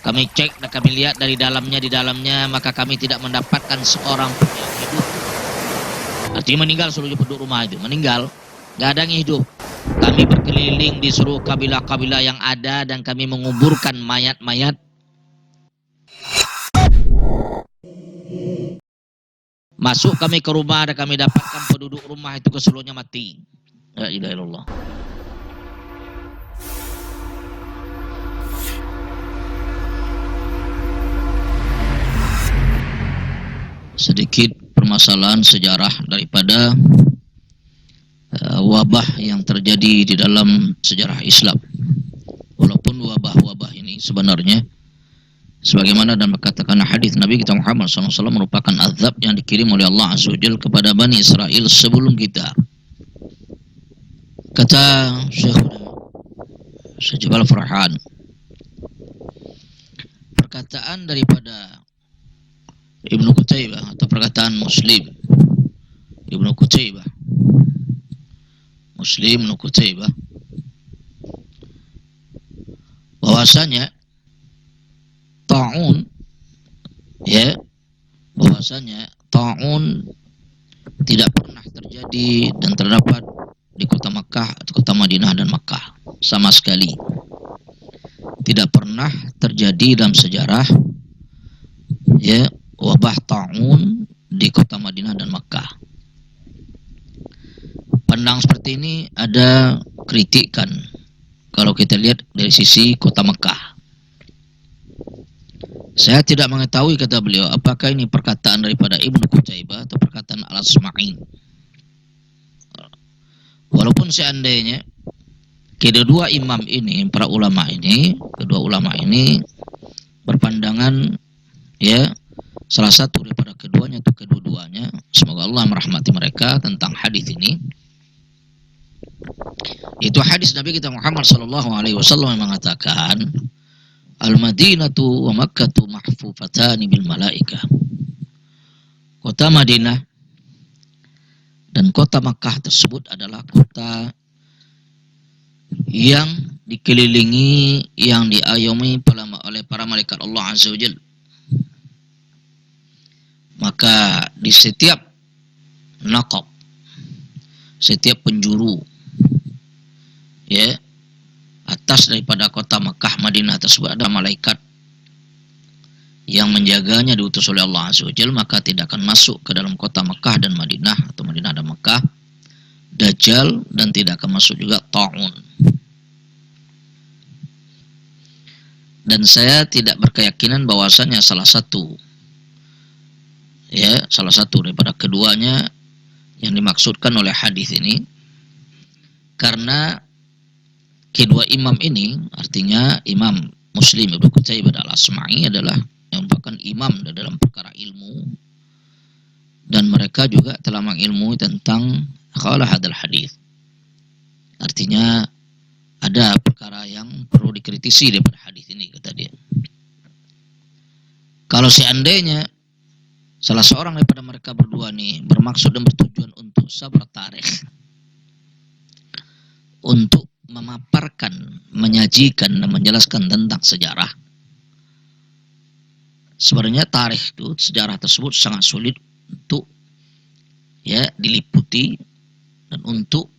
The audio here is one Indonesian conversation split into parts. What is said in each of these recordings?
Kami cek dan kami lihat di dalamnya, maka kami tidak mendapatkan seorang pun yang hidup. Artinya meninggal seluruh penduduk rumah itu, meninggal, nggak ada yang hidup. Kami berkeliling di seluruh kabilah-kabilah yang ada dan kami menguburkan mayat-mayat. Masuk kami ke rumah dan kami dapatkan penduduk rumah itu keseluruhnya mati. La ilaha illallah. Sedikit permasalahan sejarah daripada wabah yang terjadi di dalam sejarah Islam. Walaupun wabah-wabah ini sebenarnya sebagaimana dan berkatakan hadis Nabi kita Muhammad SAW merupakan azab yang dikirim oleh Allah Azza wa Jalla kepada Bani Israel sebelum kita. Kata Syekh Jabal Farhan, perkataan daripada Ibnu Qutaibah atau perkataan Muslim Ibnu Qutaibah bahwasanya ta'un tidak pernah terjadi dan terdapat di kota Makkah atau kota Madinah dan Makkah sama sekali. Tidak pernah terjadi dalam sejarah wabah ta'un di kota Madinah dan Makkah. Pandang seperti ini ada kritikan kalau kita lihat dari sisi kota Makkah. Saya tidak mengetahui, kata beliau, apakah ini perkataan daripada Ibnu Qutaibah atau perkataan Al-Asma'i. Walaupun seandainya kedua ulama ini berpandangan salah satu daripada keduanya atau kedua-duanya, semoga Allah merahmati mereka, tentang hadis ini. Itu hadis Nabi kita Muhammad SAW yang mengatakan, Al-Madinatu wa Makkatu mahfufatani bil malaikah. Kota Madinah dan kota Makkah tersebut adalah kota yang dikelilingi, yang diayomi oleh para malaikat Allah Azza wa Jalla. Maka di setiap naqab, setiap penjuru atas daripada kota Makkah Madinah tersebut ada malaikat yang menjaganya, diutus oleh Allah Azza wa Jalla. Maka tidak akan masuk ke dalam kota Makkah dan Madinah atau Madinah dan Makkah Dajjal, dan tidak akan masuk juga ta'un. Dan saya tidak berkeyakinan bahwasanya salah satu daripada keduanya yang dimaksudkan oleh hadis ini, karena kedua imam ini, artinya Imam Muslim Ibnu Qutaibah Al-Asma'i adalah yang merupakan imam dalam perkara ilmu, dan mereka juga telah mengilmui tentang qala hadal hadis. Artinya ada perkara yang perlu dikritisi daripada hadis ini, kata dia. Kalau seandainya salah seorang daripada mereka berdua ini bermaksud dan bertujuan untuk sabar tarikh, untuk memaparkan, menyajikan dan menjelaskan tentang sejarah, sebenarnya tarikh itu, sejarah tersebut sangat sulit untuk diliputi dan untuk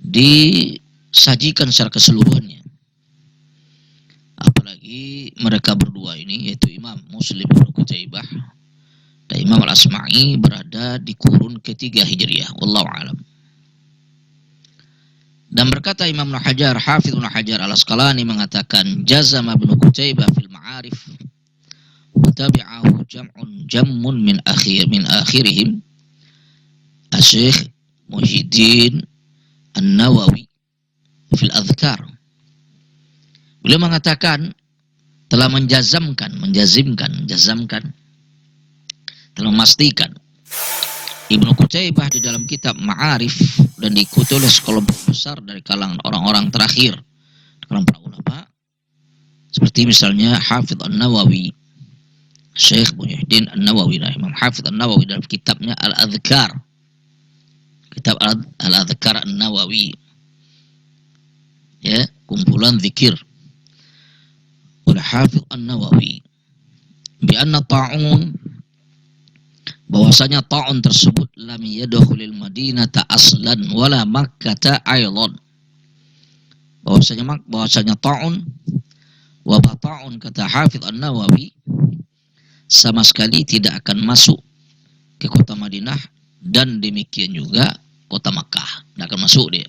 disajikan secara keseluruhannya. Apalagi mereka berdua ini, yaitu Imam Muslim Ibnu Qutaibah dan Imam Al-Asma'i, berada di kurun ketiga Hijriah. Wallahu a'lam. Dan berkata Imam Ibnu Hajar, Hafidz Ibnu Hajar Al-Asqalani mengatakan, jazama Ibnu Qutaibah fil Ma'arif wa tabi'ahu jammun min akhirihim Asy-Syaikh Muhyiddin An-Nawawi fil Adhkar. Beliau mengatakan telah menjazamkan, telah memastikan Ibnu Qutaibah di dalam kitab Ma'arif, dan diikuti oleh sekelompok besar dari kalangan orang-orang terakhir, kalangan para ulama, seperti misalnya Hafidz An-Nawawi, Syekh Muhyiddin An-Nawawi, Imam Hafidz An-Nawawi dalam kitabnya Al-Adhkar, kitab Al-Adhkar An-Nawawi, kumpulan zikir. Oleh Hafidh An-Nawawi bi anna ta'un, bahwasanya ta'un tersebut lam yadkhulil Madinata aslan wala Makkah aidan, bahwasanya ta'un, wabah ta'un, kata Hafidh An-Nawawi, sama sekali tidak akan masuk ke kota Madinah, dan demikian juga kota Makkah tidak akan masuk dia.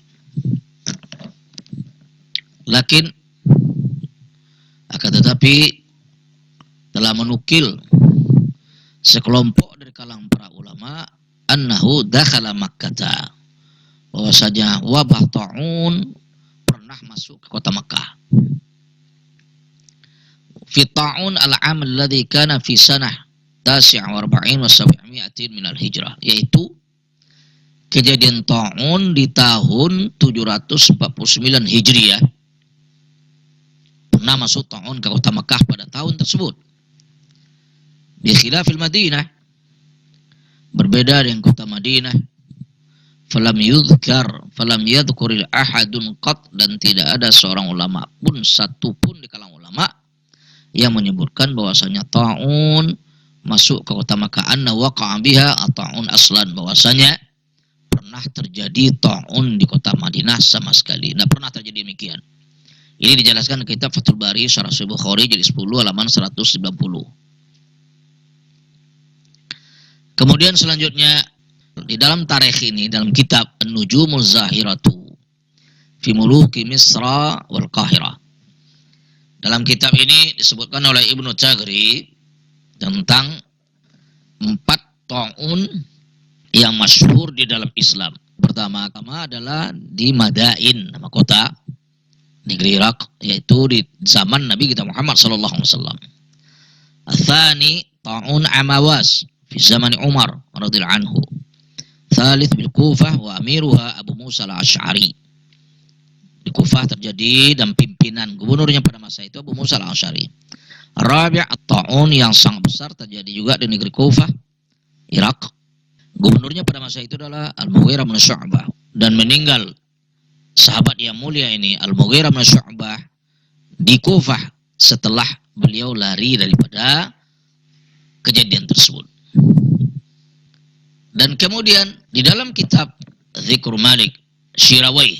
Lakin akan tetapi telah menukil sekelompok dari kalangan para ulama annahu dakhala Makkah, bahwasanya wabah ta'un pernah masuk ke kota Makkah. Fi ta'un al-'am alladhi kana fi sanah 49 wa 700 min al-hijrah, yaitu kejadian ta'un di tahun 749 Hijriah. Pernah masuk ta'un ke kota Makkah pada tahun tersebut. Bi khilafil Madinah, berbeda dengan kota Madinah. Falam yadhkuril ahadun qat, dan tidak ada seorang ulama pun, satu pun di kalangan ulama yang menyebutkan bahwasanya ta'un masuk ke kota Makkah, anna waqa'a biha ta'un aslan, bahwasanya pernah terjadi ta'un di kota Madinah sama sekali. Tidak pernah terjadi demikian. Ini dijelaskan di kitab Fathul Bari Syarah Sahih Bukhari jilid 10 halaman 190. Kemudian selanjutnya di dalam tarikh ini, dalam kitab An-Nujumuz Zahiratu fi Muluki Misra wal Qahirah, dalam kitab ini disebutkan oleh Ibnu Tagri tentang 4 ta'un yang masyhur di dalam Islam. Pertama adalah di Madain, nama kota negeri Irak, yaitu di zaman Nabi kita Muhammad sallallahu alaihi wasallam. Ats-tsani ta'un Amawas fi zaman Umar radhiyallahu anhu. Tsalits bil Kufah wa amiruha Abu Musa al-Asy'ari. Di Kufah terjadi dan pimpinan gubernurnya pada masa itu Abu Musa al-Asy'ari. Rabi' at-ta'un yang sangat besar terjadi juga di negeri Kufah, Irak. Gubernurnya pada masa itu adalah Al-Mughirah bin Syu'bah, dan meninggal sahabat yang mulia ini Al-Mughirah bin Syu'bah di Kufah setelah beliau lari daripada kejadian tersebut. Dan kemudian di dalam kitab Dzikr Malik Syirawai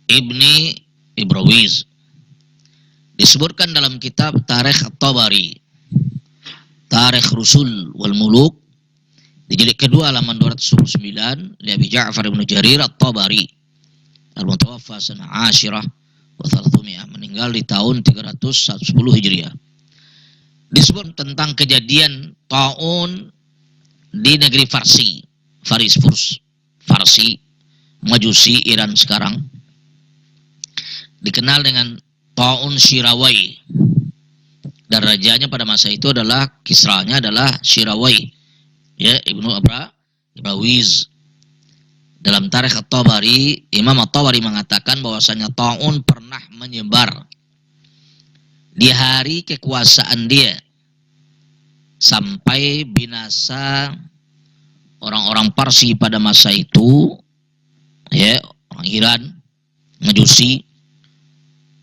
Ibni Ibrawiz disebutkan dalam kitab Tarikh At-Tabari, Tarikh Rusul wal Muluk, di jilid kedua halaman 209, li Abi Ja'far ibn Jarir At-Tabari al-mutawaffa sanah 10 wa 300, meninggal di tahun 310 Hijriah. Disebut tentang kejadian ta'un di negeri Farsi, Farsi, Majusi, Iran sekarang, dikenal dengan ta'un Syirawai, dan rajanya pada masa itu adalah Kisranya adalah Syirawai, ya, Ibnu Ibrawiz. Dalam Tarikh At-Tabari, Imam At-Tabari mengatakan bahwasanya ta'un pernah menyebar di hari kekuasaan dia sampai binasa orang-orang Parsi pada masa itu, ya, orang Iran, Majusi,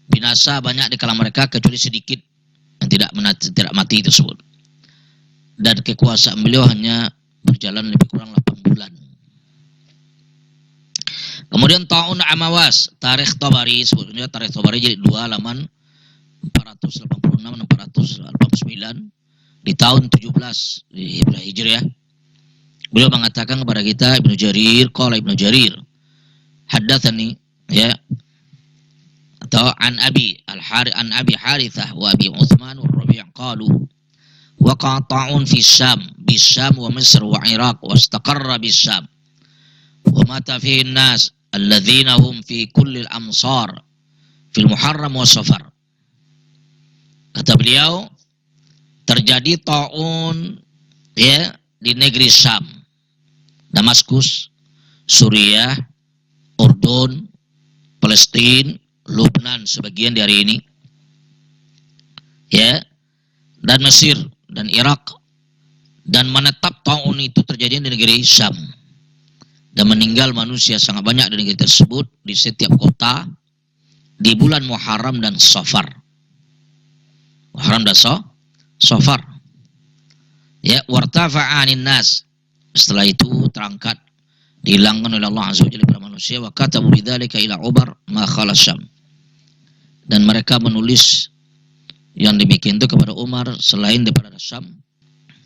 binasa banyak di kalangan mereka kecuali sedikit yang tidak mati tersebut. Dan kekuasaan beliau hanya berjalan lebih kurang 8 bulan. Kemudian ta'un Amawas, Tarikh Tabari, sebetulnya Tarikh Tabari jadi 2 halaman 486-489, di tahun 17 di Hijriah. Beliau mengatakan kepada kita, Ibnu Jarir, qala Ibnu Jarir, haddatsani, ya, atau an Abi Harithah wa Abi Utsman wa Rabi' qalu waqa'a ta'un fi Syam wa Misr wa Iraq wa istaqarra bis Syam wa mata fihi an-nas alladzina hum fi kulli al-amsar fil Muharram wa Safar. Kata beliau, terjadi ta'un, ya, di negeri Syam, Damaskus, Suriah, Urdun, Palestina, Lubnan sebagian di hari ini, ya, dan Mesir dan Irak, dan menetap ta'un itu terjadi di negeri Syam, dan meninggal manusia sangat banyak di negeri tersebut di setiap kota di bulan Muharram dan Safar. Muharram dan Safar. Ya, wartafa'anin nas. Setelah itu terangkat, dihilangkan oleh Allah Azza wa Jalla kepada manusia. Wa katabu bidzalika ila Umar ma khala Syam. Dan mereka menulis yang demikian itu kepada Umar selain daripada Syam.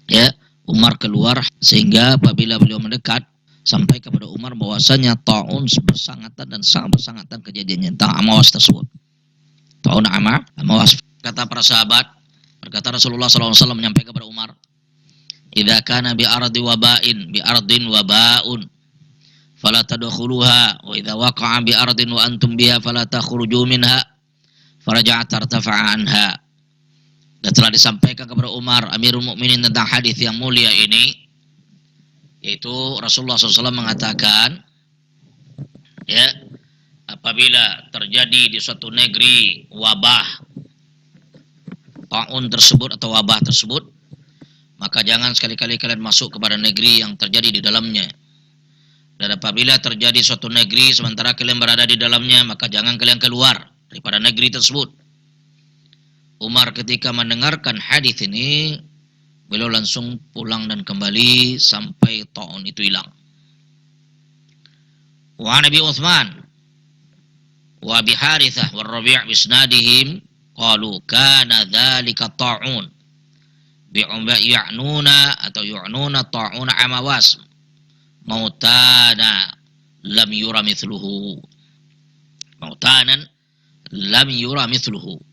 Ya, Umar keluar sehingga apabila beliau mendekat sampai kepada Umar bahwasanya taun bersangatan dan sangat bersangatan kejadiannya tentang Amawas tersebut. Taun Amawas. Kata para sahabat, berkata Rasulullah SAW menyampaikan kepada Umar, "Idza kana bi ardin waba'un fala tadkhuluha wa idza waqa'a bi ardin wa antum biha fala takhruju minha faraja'a tartafa'a anha." Dan telah disampaikan kepada Umar Amirul Mukminin tentang hadis yang mulia ini, yaitu Rasulullah SAW mengatakan, ya, apabila terjadi di suatu negeri wabah taun tersebut atau wabah tersebut, maka jangan sekali-kali kalian masuk kepada negeri yang terjadi di dalamnya. Dan apabila terjadi suatu negeri sementara kalian berada di dalamnya, maka jangan kalian keluar daripada negeri tersebut. Umar ketika mendengarkan hadis ini, beliau langsung pulang dan kembali sampai taun itu hilang. Wa Nabi Utsman wa Abi Harithah wa Rabi' bisnadihim qalu kana dzalika ta'un bi'ya'nuna atau yu'nuna ta'un amawas mautana lam yura mithluhu. Mautanan lam yura mithluhu.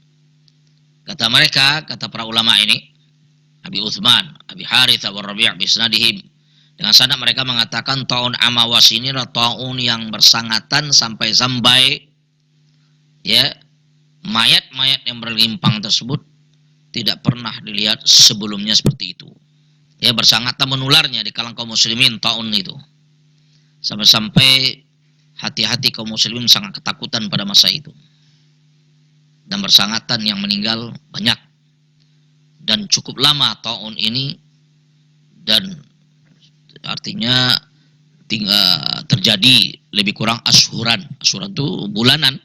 Kata mereka, kata para ulama ini, Abi Utsman, Abi Harithah wa Rabi' bisnadihim, dengan sanad mereka mengatakan taun Amawas ini adalah taun yang bersangatan sampai ya, mayat-mayat yang berlimpang tersebut tidak pernah dilihat sebelumnya seperti itu. Ya, bersangatan menularnya di kalangan kaum muslimin taun itu. Sampai-sampai hati-hati kaum muslimin sangat ketakutan pada masa itu. Dan bersangatan yang meninggal banyak. Dan cukup lama taun ini, dan artinya terjadi lebih kurang asyhuran. Asyhuran itu bulanan.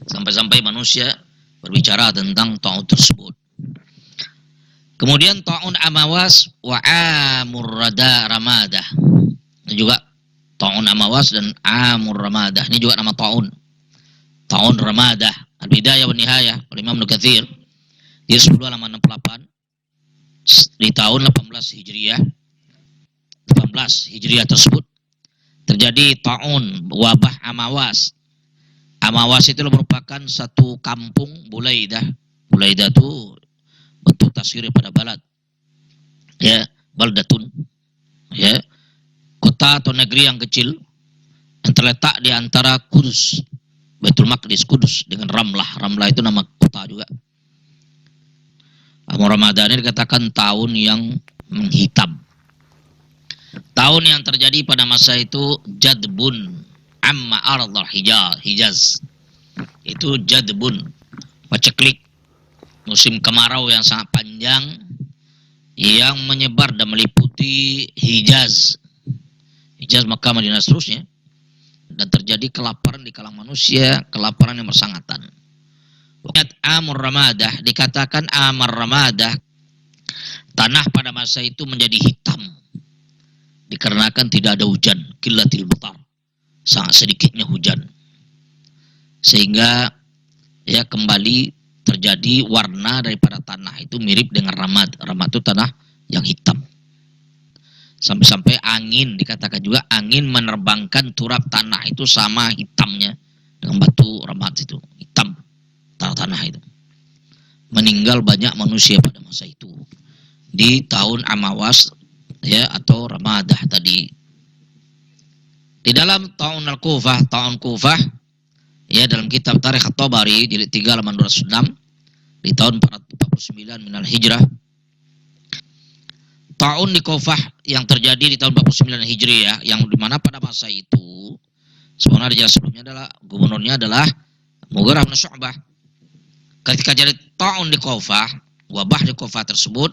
Sampai-sampai manusia berbicara tentang taun tersebut. Kemudian taun Amawas wa Amur Ramadah. Ini juga taun Amawas dan Amur Ramadah. Ini juga nama taun. Taun Ramadah. Al-Bidayah wa Nihayah oleh Imam Ibnu Katsir. Dia 10 halaman 68 di tahun 18 Hijriah. 18 Hijriah tersebut terjadi taun wabah Amawas. Amawas itu merupakan satu kampung Bulaidah. Bulaidah itu bentuk tasghir pada balad. Ya, baldatun. Ya, kota atau negeri yang kecil yang terletak di antara Kudus, Baitul Maqdis, Kudus dengan Ramlah. Ramlah itu nama kota juga. Ramadan ini dikatakan tahun yang menghitam. Tahun yang terjadi pada masa itu jadbun amma ardhal Hijaz. Itu jadbun, paceklik, musim kemarau yang sangat panjang yang menyebar dan meliputi Hijaz. Hijaz, Makkah, Madinah seterusnya. Dan terjadi kelaparan di kalangan manusia, kelaparan yang bersangatan. Amur Ramadah, dikatakan Amar Ramadah, tanah pada masa itu menjadi hitam dikarenakan tidak ada hujan, qillatil matar, sangat sedikitnya hujan, sehingga ya kembali terjadi warna daripada tanah itu mirip dengan ramad. Ramad itu tanah yang hitam. Sampai-sampai angin, dikatakan juga angin menerbangkan turap tanah itu sama hitamnya dengan batu ramad itu, hitam tanah itu. Meninggal banyak manusia pada masa itu di tahun Amawas, ya, atau Ramadah tadi. Di dalam tahun Al-Kufah, tahun Kufah, ya, dalam kitab Tarikh At-Tabari jilid 3 halaman 206 di tahun 449 minal Hijrah. Tahun di Kufah yang terjadi di tahun 49 Hijriah, yang dimana pada masa itu sebenarnya sebelumnya adalah gubernurnya adalah Mughirah bin Syu'bah. Ketika jadi tahun di Kufah, wabah di Kufah tersebut,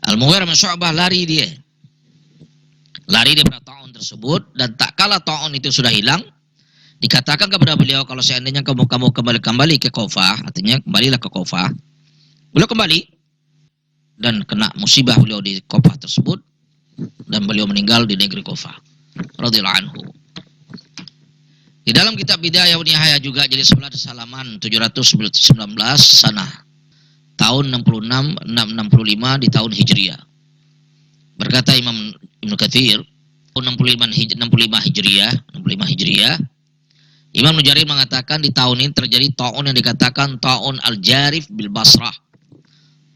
Al-Mughirah bin Syu'bah lari dia pada tahun tersebut, dan tak kala tahun itu sudah hilang, Dikatakan kepada beliau, kalau seandainya kamu kembali ke Kufah, artinya kembalilah ke Kufah. Beliau kembali dan kena musibah beliau di Kufah tersebut, dan beliau meninggal di negeri Kufah radhiyallahu anhu. Di dalam kitab Bidayah wa Nihayah juga jadi sebelah halaman 719 sanah tahun 66 665 di tahun Hijriah. Berkata Imam Ibnu Katsir tahun 65 Hijriah, Imam Nujairi mengatakan di tahun ini terjadi taun yang dikatakan taun Al-Jarif bil Basrah.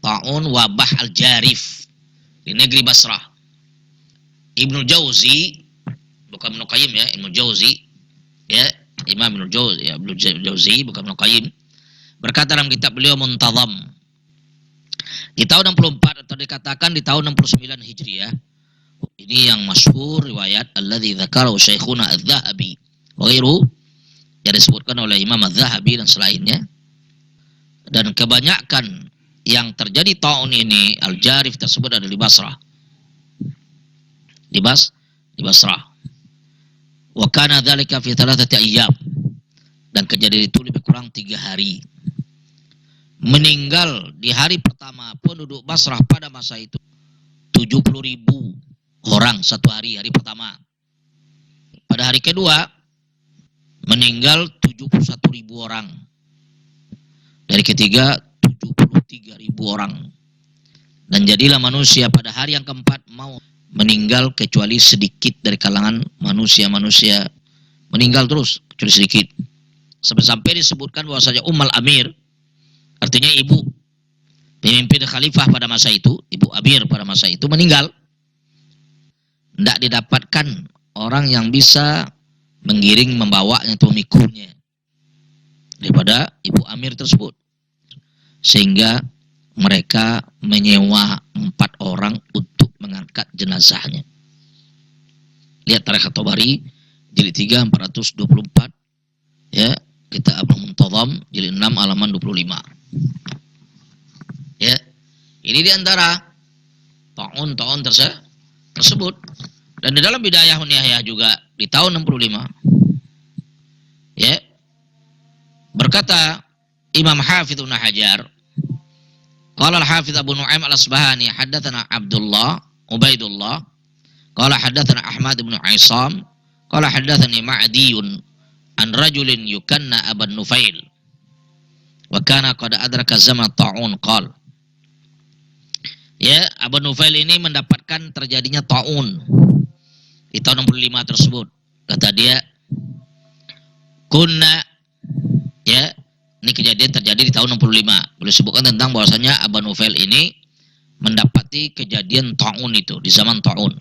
Taun wabah Al-Jarif di negeri Basrah. Ibnu Jauzi, bukan Ibnu Qayyim ya, Ibnu Jauzi ya, Imam Ibnu Jauzi ya, Ibnu Jauzi bukan Ibnu Qayyim, berkata dalam kitab beliau Muntazam di tahun 64 atau dikatakan di tahun 69 Hijriah. Ini yang masyhur riwayat alladzi dzakarahu Syekhuna Az-Zahabi wa ghairuhu, yang disebutkan oleh Imam Az-Zahabi dan selainnya. Dan kebanyakan yang terjadi taun ini Al-Jarif tersebut ada di Basrah. Di Basrah. Wa kana dzalika fi 3 ayyam. Dan kejadian itu lebih kurang 3 hari. Meninggal di hari pertama penduduk Basrah pada masa itu 70.000 orang satu hari pertama. Pada hari kedua meninggal 71.000 orang. Dari ketiga 73.000 orang. Dan jadilah manusia pada hari yang keempat mau meninggal kecuali sedikit dari kalangan manusia meninggal terus kecuali sedikit. Sampai disebutkan bahwasanya Ummul Amir, artinya ibu pemimpin khalifah pada masa itu, ibu Amir pada masa itu meninggal. Tidak didapatkan orang yang bisa menggiring, membawanya atau memikulnya daripada ibu Amir tersebut. Sehingga mereka menyewa 4 orang untuk mengangkat jenazahnya. Lihat Tarikh At-Tabari jilid 3 424 ya, kita Muntazam jilid 6 halaman 25. Ya. Ini di antara taun-taun tersebut. Dan di dalam Bidayah wa Nihayah juga di tahun 65 ya, berkata Imam Hafidz Ibnu Hajar, qala al-Hafidz Abu Nu'aim al-Asbahani haddatsana Ubaidullah qala haddatsana Ahmad bin Aisam qala haddatsani Ma'diyun an rajulin yukanna Aban Nufail wa kana qad adraka zaman ta'un qala. Ya, Abu Nufail ini mendapatkan terjadinya taun di tahun 65 tersebut. Kata dia, kunna, ya, ini kejadian terjadi di tahun 65. Boleh sebutkan tentang bahwasanya Abu Nufail ini mendapati kejadian taun itu di zaman taun.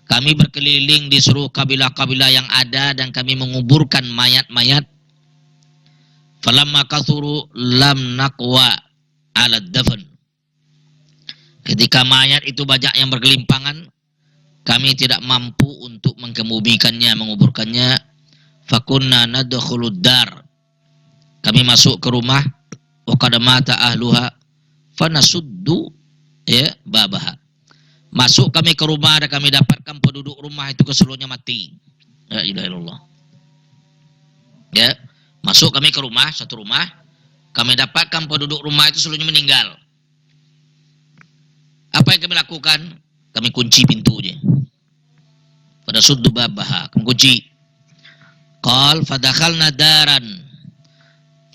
Kami berkeliling di seluruh kabilah-kabilah yang ada dan kami menguburkan mayat-mayat. Falamma kathuru lam naqwa ala dafn. Ketika mayat itu banyak yang bergelimpangan, kami tidak mampu untuk mengebumikannya, menguburkannya. Fakunna nadkhulud dar. Kami masuk ke rumah, wa qad mata ahluha fanasuddu ya babaha. Masuk kami ke rumah dan kami dapatkan penduduk rumah itu keseluruhnya mati. La ilaha illallah. Ya, masuk kami ke rumah, satu rumah, kami dapatkan penduduk rumah itu seluruhnya meninggal. Apa yang kami lakukan? Kami kunci pintunya. Pada suddu babaha, kami kunci. Qal fadakhalna daran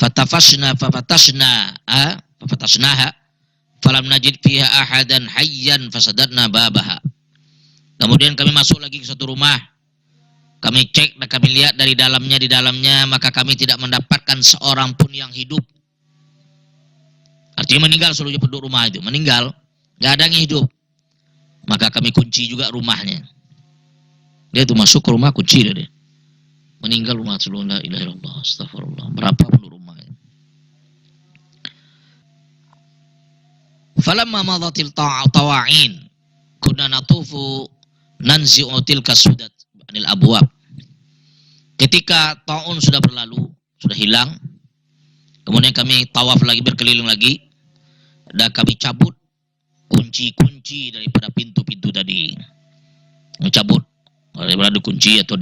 fafatashnaha falam najid fiha ahadan hayyan fasadadna babaha. Kemudian kami masuk lagi ke satu rumah. Kami cek dan kami lihat di dalamnya, maka kami tidak mendapatkan seorang pun yang hidup. Artinya meninggal seluruh penduduk rumah itu, meninggal. Gak ada yang hidup. Maka kami kunci juga rumahnya. Dia itu masuk ke rumah, kunci dia. Meninggal rumah seluruh. La ilaha illallah, astagfirullah. Berapa penduduk rumahnya? Falamma madhatil tawa'in kunna natufu nanzi'u tilka sudat anil abwab. Ketika taun sudah berlalu, sudah hilang, kemudian kami tawaf lagi, berkeliling lagi, dan kami cabut kunci-kunci daripada pintu-pintu tadi. Mencabut daripada dikunci atau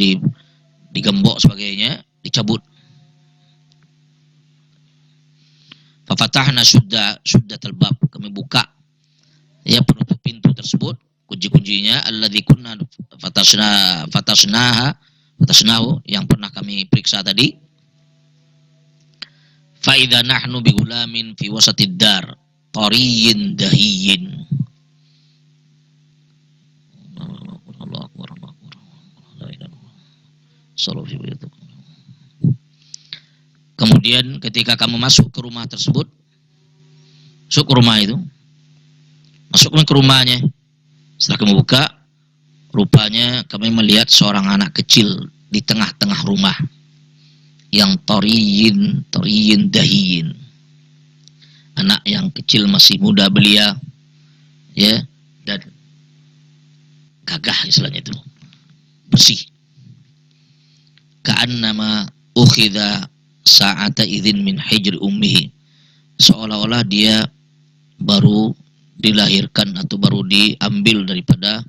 digembok sebagainya, dicabut. Fafatahna suddatal bab, kami buka ya penutup pintu tersebut, kunci-kuncinya alladzi kunna fatasnahu yang pernah kami periksa tadi. Fa idza nahnu bi gulamin fi wasatid dar tariyin dahiyin. Kemudian ketika kamu masuk ke rumah tersebut, masuk ke rumah itu, masuk ke rumahnya, setelah kamu buka, rupanya kami melihat seorang anak kecil di tengah-tengah rumah yang toriyin dahiyin, anak yang kecil masih muda belia, ya, dan gagah istilahnya itu, bersih. Ka'annama ukhidha sa'ata idzin min hijri ummihi, seolah-olah dia baru dilahirkan atau baru diambil daripada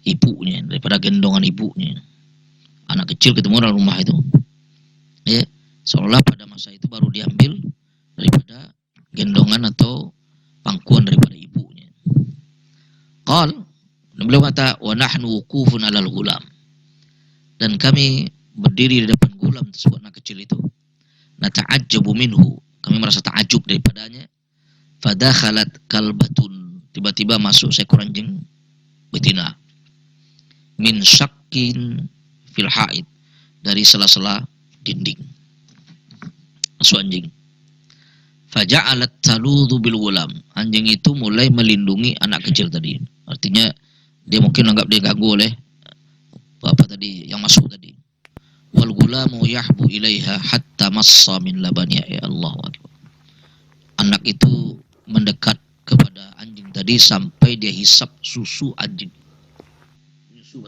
ibunya, daripada gendongan ibunya. Anak kecil ketemu dalam rumah itu, ya, seolah pada masa itu baru diambil daripada gendongan atau pangkuan daripada ibunya. Qal, beliau kata, wa nahnu wuqufun 'alal ghulam, dan kami berdiri di depan gulam tersebut, anak kecil itu. Nata'ajjabu minhu, kami merasa ta'ajub daripadanya. Fadakhalat kalbatun, tiba-tiba masuk seekor anjing betina. Min syakkin fil haid, dari sela-sela dinding. Masuk anjing. Faja'alat taludhu bil gulam, anjing itu mulai melindungi anak kecil tadi. Artinya dia mungkin anggap dia ganggu oleh apa tadi yang masuk tadi. Wal gulamu yahbu ilaiha hatta massa min labaniha, ya Allah. Anak itu mendekat kepada anjing tadi sampai dia hisap susu anjing. Susu